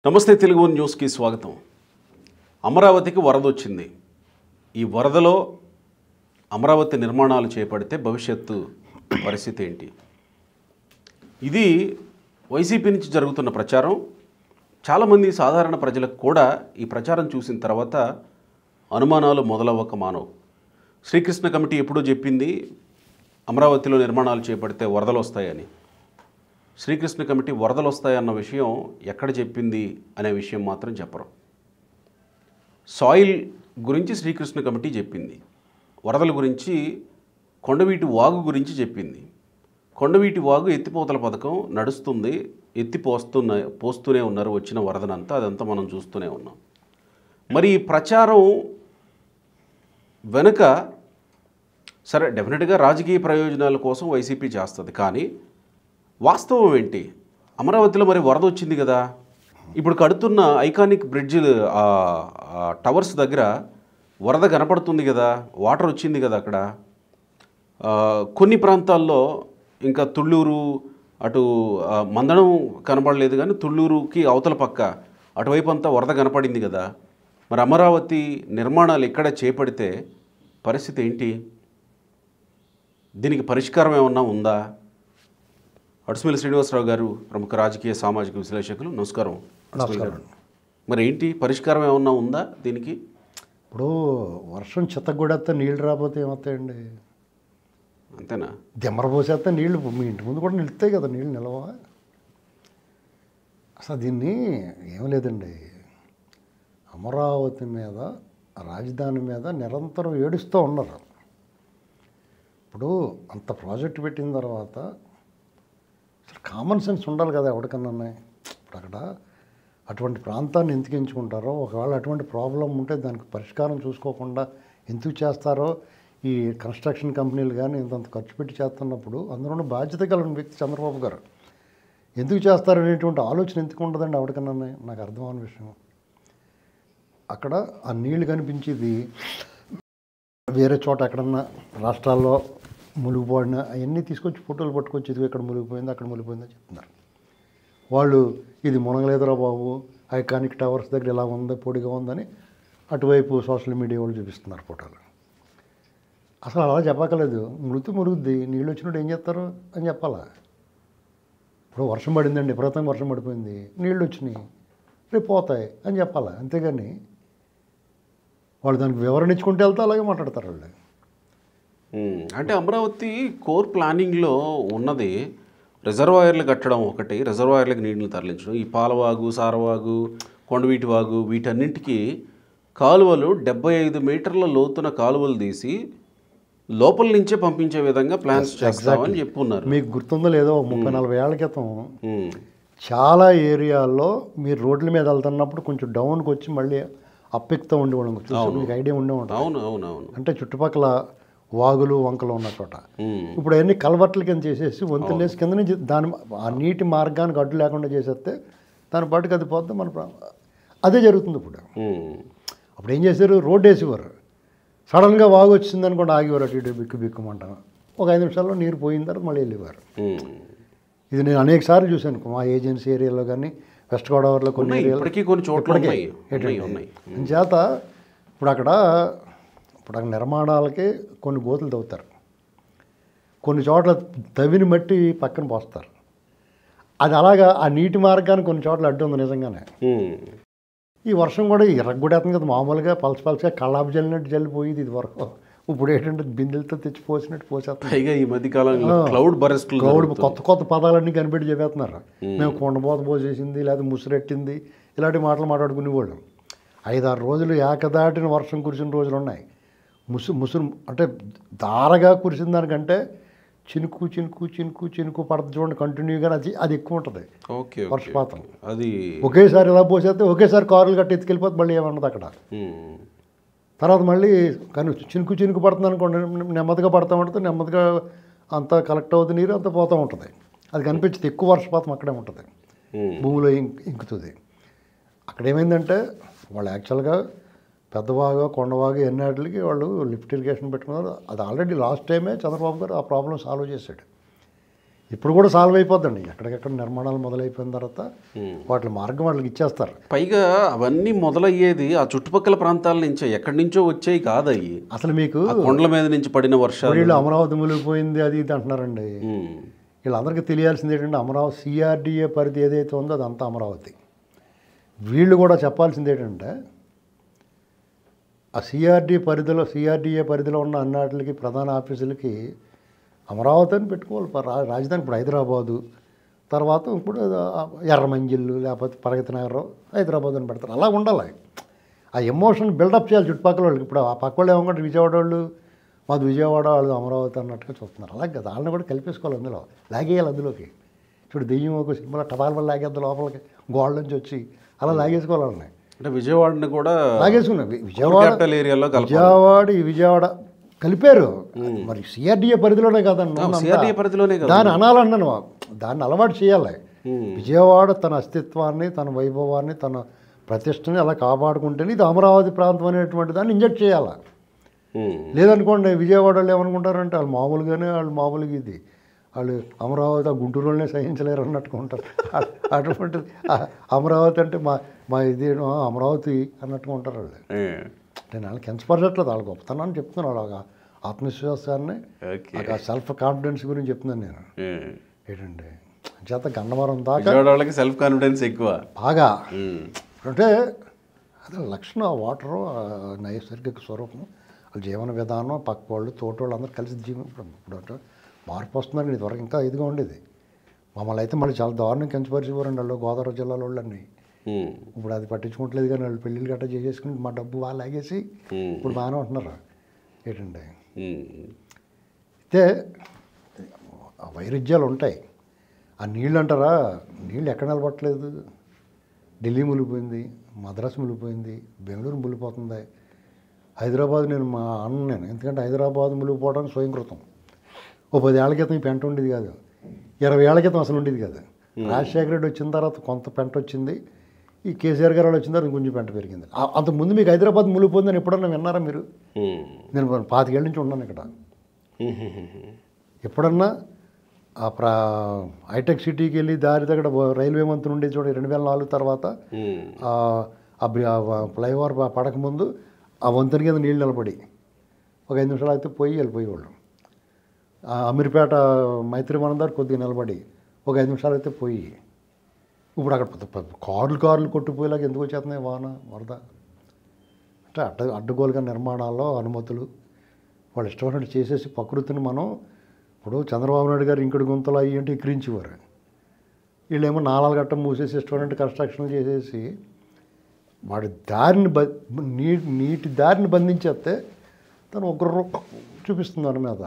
నమస్తే తెలుగు న్యూస్కి స్వాగతం. అమరావతికి వరద వచ్చింది. ఈ వరదలో అమరావతి నిర్మాణాలు చేపడితే భవిష్యత్తు పరిస్థితి ఏంటి? ఇది వైసీపీ నుంచి జరుగుతున్న ప్రచారం. చాలామంది సాధారణ ప్రజలకు కూడా ఈ ప్రచారం చూసిన తర్వాత అనుమానాలు మొదలవ్వక మానవు. శ్రీకృష్ణ కమిటీ ఎప్పుడూ చెప్పింది అమరావతిలో నిర్మాణాలు చేపడితే వరదలు వస్తాయని. శ్రీకృష్ణ కమిటీ వరదలు వస్తాయన్న విషయం ఎక్కడ చెప్పింది అనే విషయం మాత్రం చెప్పరు. సాయిల్ గురించి శ్రీకృష్ణ కమిటీ చెప్పింది, వరదల గురించి కొండవీటి వాగు గురించి చెప్పింది. కొండవీటి వాగు ఎత్తిపోతల పథకం నడుస్తుంది, పోస్తూనే ఉన్నారు వచ్చిన వరదనంతా, అదంతా మనం చూస్తూనే ఉన్నాం. మరి ఈ ప్రచారం వెనుక సరే డెఫినెట్గా రాజకీయ ప్రయోజనాల కోసం వైసీపీ చేస్తుంది, కానీ వాస్తవం ఏంటి? అమరావతిలో మరి వరద వచ్చింది కదా, ఇప్పుడు కడుతున్న ఐకానిక్ బ్రిడ్జ్ టవర్స్ దగ్గర వరద కనపడుతుంది కదా, వాటర్ వచ్చింది కదా అక్కడ. కొన్ని ప్రాంతాల్లో ఇంకా తుళ్ళూరు అటు మందడం కనపడలేదు, కానీ తుళ్ళూరుకి అవతల పక్క అటువైపు అంతా వరద కనపడింది కదా. మరి అమరావతి నిర్మాణాలు ఎక్కడ చేపడితే పరిస్థితి ఏంటి? దీనికి పరిష్కారం ఏమన్నా ఉందా? అడుసుమిల్లి శ్రీనివాసరావు గారు ప్రముఖ రాజకీయ సామాజిక విశ్లేషకులు, నమస్కారం. మరి ఏంటి పరిష్కారం ఏమన్నా ఉందా దీనికి? ఇప్పుడు వర్షం చిత్తగూడేస్తే నీళ్ళు రాకపోతే ఏమవుతాయండి? అంతేనా? దిమ్మరపోసేస్తే నీళ్ళు మీ ఇంటి ముందు కూడా నిలుస్తాయి కదా, నీళ్ళు నిలవా? అసలు దీన్ని ఏం లేదండి, అమరావతి మీద రాజధాని మీద నిరంతరం ఏడుస్తూ ఉన్నారు. ఇప్పుడు అంత ప్రాజెక్ట్ పెట్టిన తర్వాత అసలు కామన్ సెన్స్ ఉండాలి కదా ఎవరికన్నా. ఇప్పుడు అక్కడ అటువంటి ప్రాంతాన్ని ఎందుకు ఎంచుకుంటారో, ఒకవేళ అటువంటి ప్రాబ్లం ఉంటే దానికి పరిష్కారం చూసుకోకుండా ఎందుకు చేస్తారో ఈ కన్స్ట్రక్షన్ కంపెనీలు కానీ ఇంతంత ఖర్చు పెట్టి చేస్తున్నప్పుడు అందులో బాధ్యత కలిగిన వ్యక్తి చంద్రబాబు గారు ఎందుకు చేస్తారనేటువంటి ఆలోచన ఎందుకు ఉండదండి ఎవరికన్నా? నాకు అర్థమైన విషయం. అక్కడ ఆ నీళ్లు కనిపించేది వేరే చోట ఎక్కడన్నా రాష్ట్రాల్లో మునిగిపోయిన అవన్నీ తీసుకొచ్చి ఫోటోలు పట్టుకొచ్చి ఇది ఇక్కడ మునిగిపోయింది అక్కడ మునిగిపోయిందని చెప్తున్నారు వాళ్ళు. ఇది మునగలేదురా బాబు, ఐకానిక్ టవర్స్ దగ్గర ఇలా ఉంది, పొడిగా ఉందని అటువైపు సోషల్ మీడియా వాళ్ళు చూపిస్తున్నారు ఫోటోలు. అసలు అలా చెప్పక్కర్లేదు, మురుగుద్ది, నీళ్ళు వచ్చినట్టు ఏం చేస్తారు అని చెప్పాలా? ఇప్పుడు వర్షం పడిందండి, విపరీతంగా వర్షం పడిపోయింది, నీళ్ళు వచ్చినాయి, రేపు పోతాయి అని చెప్పాలా, అంతేగాని వాళ్ళు దానికి వివరణ ఇచ్చుకుంటే వెళ్తే అలాగే మాట్లాడతారు వాళ్ళు. అంటే అమరావతి కోర్ ప్లానింగ్లో ఉన్నది రిజర్వాయర్లు కట్టడం ఒకటి, రిజర్వాయర్లకు నీళ్లు తరలించడం. ఈ పాలవాగు, సారవాగు, కొండవీటి వాగు వీటన్నింటికి కాలువలు 75 మీటర్ల లోతున కాలువలు తీసి లోపల నుంచే పంపించే విధంగా ప్లాన్స్ చేస్తామని చెప్పున్నారు. మీకు గుర్తుందో లేదో 30-40 ఏళ్ల క్రితం చాలా ఏరియాల్లో మీరు రోడ్ల మీద వెళ్తున్నప్పుడు కొంచెం డౌన్కి వచ్చి మళ్ళీ అప్పెక్తూ ఉండేవాళ్ళం. మీకు ఐడియా ఉండే ఉంటుంది. అవును అవును అవును. అంటే చుట్టుపక్కల వాగులు వంకలు ఉన్న చోట ఇప్పుడు అవన్నీ కల్వర్ట్ల కింద చేసేసి వంతులు వేసి కింద నుంచి దాని ఆ నీటి మార్గానికి అడ్డు లేకుండా చేసేస్తే దాని పాటుకు అది పోతే మన అదే జరుగుతుంది ఇప్పుడు. అప్పుడు ఏం చేశారు, రోడ్డు వేసేవారు, సడన్గా వాగు వచ్చింది అనుకోండి ఆగేవారు, అటు ఇటు బిక్కు బిక్కుమంటాను, ఒక 5 నిమిషాల్లో నీరు పోయిన తర్వాత మళ్ళీ వెళ్ళేవారు. ఇది నేను అనేక సార్లు చూశాను మా ఏజెన్సీ ఏరియాలో కానీ వెస్ట్ గోదావరిలో కొన్ని ఏరియాలో చేత. ఇప్పుడు అక్కడ నిర్మాణాలకి కొన్ని గోతులు తవ్వుతారు, కొన్ని చోట్ల తవ్విని మట్టి పక్కన పోస్తారు. అది అలాగా ఆ నీటి మార్గాన్ని కొన్ని చోట్ల అడ్డు ఉంది నిజంగానే. ఈ వర్షం కూడా ఇరగ్గొడేస్తుంది కదా, మామూలుగా పలసగా కళ్ళాపు జల్లినట్టు జల్లిపోయింది ఇది వరకు. ఇప్పుడు ఏంటంటే బిందెలతో తెచ్చి పోసినట్టు పోసేస్తారు. ఈ మధ్యకాలంలో క్లౌడ్ కొత్త పదాలన్నీ కనిపెట్టి చెప్పేస్తున్నారు. మేము కొండపోత పోసేసింది లేదా ముసిరెట్టింది ఇలాంటి మాటలు మాట్లాడుకునేవాళ్ళు. 5-6 రోజులు ఏకదాటిన వర్షం కురిసిన రోజులు ఉన్నాయి. ముసురు అంటే దారగా కురిసిన దానికంటే చినుకు చినుకు చినుకు చినుకు పడుతుంది చూడండి కంటిన్యూగా, అది ఎక్కువ ఉంటుంది వర్షపాతం. అది ఒకేసారి ఇలా పోసేస్తే ఒకేసారి కారులు కట్టి ఎత్తుకెళ్ళిపోతే మళ్ళీ ఏమన్నది అక్కడ. తర్వాత మళ్ళీ కానీ చినుకు చినుకు పడుతుంది అనుకోండి, నెమ్మదిగా పడుతూ ఉంటుంది, నెమ్మదిగా అంతా కలెక్ట్ అవుతుంది నీరు, అంతా పోతూ ఉంటుంది. అది కనిపించింది ఎక్కువ వర్షపాతం అక్కడే ఉంటుంది, భూమిలో ఇంకుతుంది. అక్కడ ఏమైందంటే వాళ్ళు యాక్చువల్గా పెద్దవాగా కొండవాగా ఎన్నాటికి వాళ్ళు లిఫ్ట్ ఇరిగేషన్ పెట్టుకున్నారు. అది ఆల్రెడీ లాస్ట్ టైమే చంద్రబాబు గారు ఆ ప్రాబ్లం సాల్వ్ చేశాడు. ఇప్పుడు కూడా సాల్వ్ అయిపోద్దండి. ఎక్కడికెక్కడ నిర్మాణాలు మొదలైపోయిన తర్వాత వాటి మార్గం వాళ్ళకి ఇచ్చేస్తారు. పైగా అవన్నీ మొదలయ్యేది ఆ చుట్టుపక్కల ప్రాంతాల నుంచే, ఎక్కడి నుంచో వచ్చేవి కాదు అవి. అసలు మీకు ఆ కొండల మీద నుంచి పడిన వర్షాలు. వీళ్ళు అమరావతి మునిగిపోయింది అది ఇది అంటున్నారండి. వీళ్ళందరికీ తెలియాల్సింది ఏంటంటే అమరావతి సిఆర్డిఏ పరిధి ఏదైతే ఉందో అదంతా అమరావతి. వీళ్ళు కూడా చెప్పాల్సింది ఏంటంటే ఆ సిఆర్డిఏ పరిధిలో ఉన్న అన్నిటికి ప్రధాన ఆఫీసులకి అమరావతి అని పెట్టుకోవాలి. రాజధాని ఇప్పుడు హైదరాబాదు, తర్వాత ఇప్పుడు ఎర్రమంజిల్లు లేకపోతే ప్రగతి నగరం హైదరాబాద్ అని పెడతారు. అలా ఉండాలి. ఆ ఎమోషన్ బిల్డప్ చేయాలి చుట్టుపక్కల వాళ్ళకి. ఇప్పుడు ఆ పక్క వాళ్ళు ఏమనుకుంటారు, విజయవాడ వాళ్ళు మాది విజయవాడ, వాళ్ళు అమరావతి అన్నట్టుగా చూస్తున్నారు. అలాగే కదా, వాళ్ళని కూడా కలిపేసుకోవాలి, అందులో లాగేయాలి. అందులోకి చూడు దెయ్యం ఒక సినిమాలో టపాల వల్ల లాగేద్దాం లోపలికి, గోడ నుంచి వచ్చి అలా లాగేసుకోవాలి వాళ్ళని. అంటే విజయవాడని కూడా లాగేసుకున్నాం. విజయవాడ కలిపారు. మరి సిఆర్డిఏ పరిధిలోనే కదండి, సిఆర్డీఏ పరిధిలోనే కదా. దాన్ని అనాలన్నాను, దాన్ని అలవాటు చేయాలి. విజయవాడ తన అస్తిత్వాన్ని, తన వైభవాన్ని, తన ప్రతిష్టని అలా కాపాడుకుంటేనే ఇది అమరావతి ప్రాంతం అనేటువంటి దాన్ని ఇంజెక్ట్ చేయాలి. లేదనుకోండి విజయవాడ వాళ్ళు ఏమనుకుంటారంటే వాళ్ళు మామూలుగా ఇది వాళ్ళు అమరావతి గుంటూరులోనే సహించలేరు అన్నట్టుగా ఉంటారు. అటువంటిది అమరావతి అంటే మా ఇది అమరావతి అన్నట్టుగా ఉంటారు వాళ్ళు. నేను వాళ్ళకి కించపరచట్లేదు, వాళ్ళ గొప్పతనాన్ని చెప్తున్నాను, వాళ్ళ ఆత్మవిశ్వాసాన్ని, సెల్ఫ్ కాన్ఫిడెన్స్ గురించి చెప్తున్నాను నేను. ఏంటంటే చేత గన్నవరం దాకా వాళ్ళకి సెల్ఫ్ కాన్ఫిడెన్స్ ఎక్కువ బాగా. అంటే అదే లక్షణం, వాటరు నైసర్గిక స్వరూపం, వాళ్ళ జీవన విధానం, పక్క వాళ్ళు తోట వాళ్ళు అందరూ కలిసి ఇప్పుడు మార్పు వస్తుందండి. ఇదివరకు ఇంకా ఇదిగా ఉండేది. మమ్మల్ని అయితే మళ్ళీ చాలా దారుణం కించపరిచేవారండి వాళ్ళు, గోదావరి జిల్లాలో వాళ్ళని. ఇప్పుడు అది పట్టించుకోవట్లేదు, కానీ వాళ్ళు పెళ్ళిళ్ళు గట్రా చేసేసుకుని మా డబ్బు వాళ్ళు లాగేసి ఇప్పుడు బాగానే ఉంటున్నారు. ఏంటండి అయితే వైరుధ్యాలు ఉంటాయి. ఆ నీళ్ళు అంటారా, నీళ్ళు ఎక్కడ నిలబట్టలేదు. ఢిల్లీ మునిగిపోయింది, మద్రాసు మునిగిపోయింది, బెంగళూరు మునిగిపోతుంది. హైదరాబాద్ నేను ఎందుకంటే హైదరాబాద్ మునిగిపోవడానికి స్వయంకృతం. ఓ 10 ఏళ్ల క్రితం ఈ పెంట ఉండేది కాదు, 20 ఏళ్ల క్రితం అసలు ఉండేది కాదు. రాజశేఖర రెడ్డి వచ్చిన తర్వాత కొంత పెంట వచ్చింది, ఈ కేసీఆర్ గారు వచ్చిన తర్వాత కొంచెం పెంట పెరిగింది. అంతకుముందు మీకు హైదరాబాద్ మునిగిపోయిందని ఎప్పుడన్నా విన్నారా మీరు? నేను 25 ఏళ్ళ నుంచి ఉన్నాను ఇక్కడ. ఎప్పుడన్నా హైటెక్ సిటీకి వెళ్ళి దారి దగ్గర రైల్వే మంత్రి ఉండేది చూడ 2004 తర్వాత ఫ్లైఓవర్ పడకముందు ఆ వంతెన కింద నీళ్ళు నిలబడి ఒక 5 నిమిషాలు అయితే వెళ్ళిపోయేవాళ్ళు. అమీర్పేట మైత్రివనం దగ్గర కొద్దిగా నిలబడి ఒక 5 నిమిషాలు అయితే పోయి, ఇప్పుడు అక్కడ కార్లు కొట్టుపోయేలాగా ఎందుకు వచ్చేస్తున్నాయి వరద. అంటే అడ్డగోలుగా నిర్మాణాల్లో అనుమతులు వాళ్ళు ఇష్టమైనట్టు చేసేసి ప్రకృతిని మనం ఇప్పుడు చంద్రబాబు నాయుడు గారు ఇంకటి గుంతలు అయ్యి అంటే ఎక్కిరించేవారు. వీళ్ళేమో నాలాలు గట్ట మూసేసి ఇష్టమైనట్టు కన్స్ట్రక్షన్లు చేసేసి వాడి దారిని నీటి దారిని బంధించేస్తే తను ఒకరు చూపిస్తుంది దాని మీద.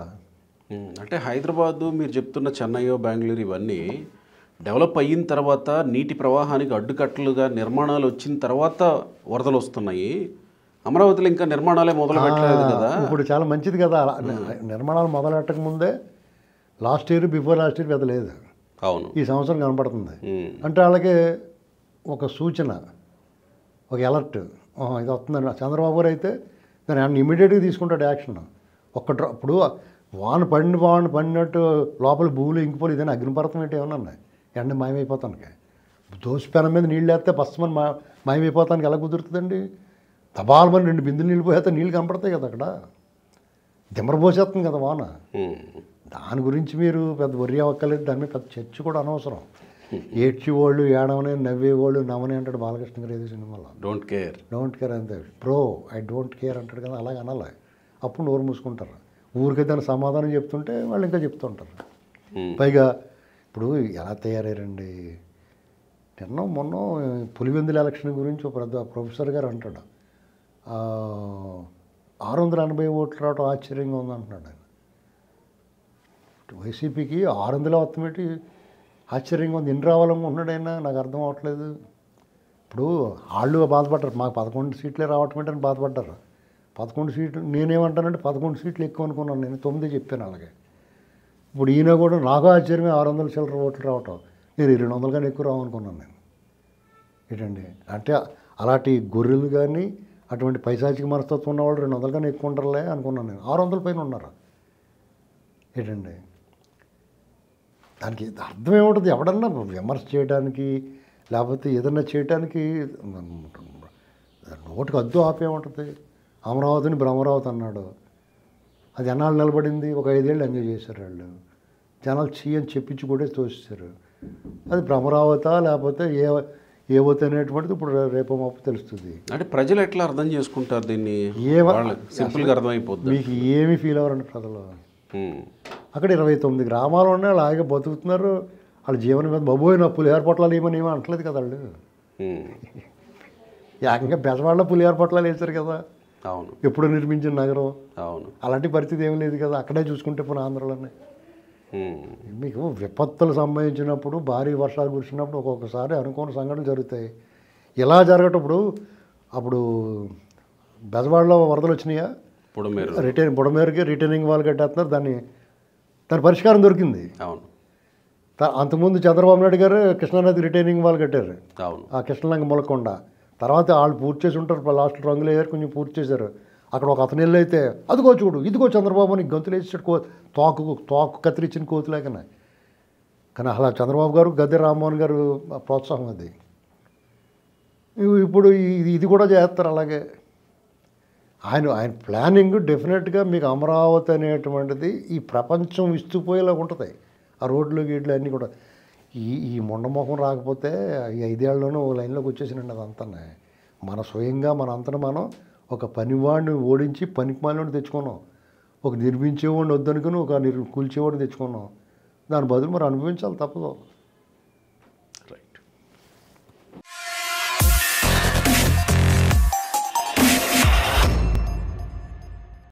అంటే హైదరాబాదు మీరు చెప్తున్న చెన్నై, బెంగళూరు ఇవన్నీ డెవలప్ అయిన తర్వాత నీటి ప్రవాహానికి అడ్డుకట్టలుగా నిర్మాణాలు వచ్చిన తర్వాత వరదలు వస్తున్నాయి. అమరావతిలో ఇంకా నిర్మాణాలే మొదలు పెట్టలేదు కదా. ఇప్పుడు చాలా మంచిది కదా, నిర్మాణాలు మొదలెట్టక ముందే బిఫోర్ లాస్ట్ ఇయర్ పెద్ద లేదు. అవును, ఈ సంవత్సరం కనపడుతుంది. అంటే వాళ్ళకి ఒక సూచన, ఒక అలర్ట్, ఇది వస్తుందండి. చంద్రబాబు గారు అయితే దాన్ని ఇమీడియట్గా తీసుకుంటాడు యాక్షన్. ఇప్పుడు వాన పడినట్టు లోపల భూములు ఇంకిపోయి ఇదని అగ్నిపర్వతం ఏంటి ఏమన్నా ఎండ మాయమైపోతానికి. దోసిపెనం మీద నీళ్ళు వేస్తే బస్మని మాయమైపోతానికి ఎలా కుదురుతుందండి? తబాలమని 2 బిందులు నీళ్ళు పోతే నీళ్ళు కనపడతాయి కదా, అక్కడ దిమ్మరపోసేస్తుంది కదా వాన. దాని గురించి మీరు పెద్ద వర్రీ అవ్వక్కర్లేదు, దాని మీద పెద్ద చర్చ కూడా అనవసరం. ఏడ్చేవాళ్ళు ఏడవని, నవ్వేవాళ్ళు నవ్వని అంటాడు బాలకృష్ణ గారు ఏదో సినిమాలో. డోంట్ కేర్ అంతే. ఐ డోంట్ కేర్ అంటాడు కదా, అలాగే అనాలి. అప్పుడు నోరు మూసుకుంటారు. ఊరికే దాని సమాధానం చెప్తుంటే వాళ్ళు ఇంకా చెప్తుంటారు. పైగా ఇప్పుడు ఎలా తయారయ్యారండి, మొన్న పులివెందుల ఎలక్షన్ గురించి ఒక ప్రొఫెసర్ గారు అంటాడు 680 ఓట్లు రావడం ఆశ్చర్యంగా ఉందంటున్నాడు ఆయన. వైసీపీకి 600 వస్తామేంటి ఆశ్చర్యంగా ఉంది, ఎన్ని రావాలనుకుంటున్నాడు ఆయన, నాకు అర్థం అవ్వట్లేదు. ఇప్పుడు వాళ్ళు బాధపడ్డారు, మాకు 11 సీట్లే రావటం ఏంటని బాధపడ్డారు. 11 సీట్లు నేనేమంటానంటే 11 సీట్లు ఎక్కువ అనుకున్నాను, నేను 9 చెప్పాను అలాగే. ఇప్పుడు ఈయన కూడా నాకు ఆశ్చర్యమే 600 చిల్లర ఓట్లు రావటం, నేను 200 కానీ ఎక్కువ రావనుకున్నాను నేను. ఏంటండి అంటే అలాంటి గొర్రెలు కానీ అటువంటి పైశాచిక మనస్తత్వం ఉన్నవాళ్ళు 200 కానీ ఎక్కువ ఉంటారులే అనుకున్నాను నేను. 600 పైన ఉన్నారు. ఏంటండి దానికి అర్థం ఏముంటుంది? ఎవడన్నా విమర్శ చేయడానికి లేకపోతే ఏదన్నా చేయడానికి నోటికి అద్దు ఆపేముంటుంది? అమరావతిని భ్రమరావతి అన్నాడు, అది ఎన్నాళ్ళు నిలబడింది? ఒక 5 ఏళ్ళు ఎంజాయ్ చేశారు వాళ్ళు. జనాలు చీ అని చెప్పించి కూడా తోసేశారు. అది భ్రమరావత లేకపోతే ఏవోతే అనేటువంటిది ఇప్పుడు రేపు మాపు తెలుస్తుంది. అంటే ప్రజలు ఎట్లా అర్థం చేసుకుంటారు దీన్ని? సింపుల్గా అర్థమైపోద్ది. మీకు ఏమి ఫీల్ అవ్వరండి ప్రజలు. అక్కడ 29 గ్రామాలు ఉన్నాయి, వాళ్ళు హాయిగా బతుకుతున్నారు. వాళ్ళ జీవనం మీద బాబోయ్ నా పులిహార పొట్లాలు ఏమని అంటలేదు కదా వాళ్ళు. ఏకంగా బెజవాడలో పులిహార పొట్లాలు వేశారు కదా. అవును, ఎప్పుడు నిర్మించిన నగరం. అవును, అలాంటి పరిస్థితి ఏమీ లేదు కదా. అక్కడే చూసుకుంటే పోనీ ఆంధ్రలోనే మీకు విపత్తులు సంభవించినప్పుడు, భారీ వర్షాలు కురిసినప్పుడు ఒక్కొక్కసారి అనుకోని సంఘటనలు జరుగుతాయి. ఇలా జరగటప్పుడు అప్పుడు బెజవాడలో వరదలు వచ్చినాయా? బుడమేరుకి రిటైనింగ్ వాల్ కట్టేస్తున్నారు. దాని పరిష్కారం దొరికింది. అవును. అంతకుముందు చంద్రబాబు నాయుడు గారు కృష్ణానది రిటైనింగ్ వాల్ కట్టారు. అవును. ఆ కృష్ణలంక మొలకొండ తర్వాత వాళ్ళు పూర్తి చేసి ఉంటారు. లాస్ట్ రంగులు వేయారు, కొంచెం పూర్తి చేశారు. అక్కడ ఒక అతను వెళ్ళి అయితే అదిగో చూడు ఇదిగో చంద్రబాబు అని గంతులు వేసాడు, తోకు కత్తిరించిన కోతులేకనే. కానీ అలా చంద్రబాబు గారు, గద్దె రామ్మోహన్ గారు ప్రోత్సాహం అది. ఇప్పుడు ఇది కూడా చేస్తారు అలాగే. ఆయన ప్లానింగ్ డెఫినెట్గా మీకు అమరావతి అనేటువంటిది ఈ ప్రపంచం విస్తుపోయేలాగా ఉంటుంది. ఆ రోడ్లు గీడ్లు అన్నీ కూడా ఈ మొండమోహం రాకపోతే ఈ 5 ఏళ్లలోనూ లైన్లోకి వచ్చేసినండి. అదంతా మన స్వయంగా మన అంతను మనం ఒక పనివాడిని ఓడించి పనికిమాలిని తెచ్చుకున్నాం. ఒక నిర్మించేవాడిని వద్దనుకుని ఒక కూల్చేవాడిని తెచ్చుకున్నాం. దాని బదులు మరి అనుభవించాలి, తప్పదు.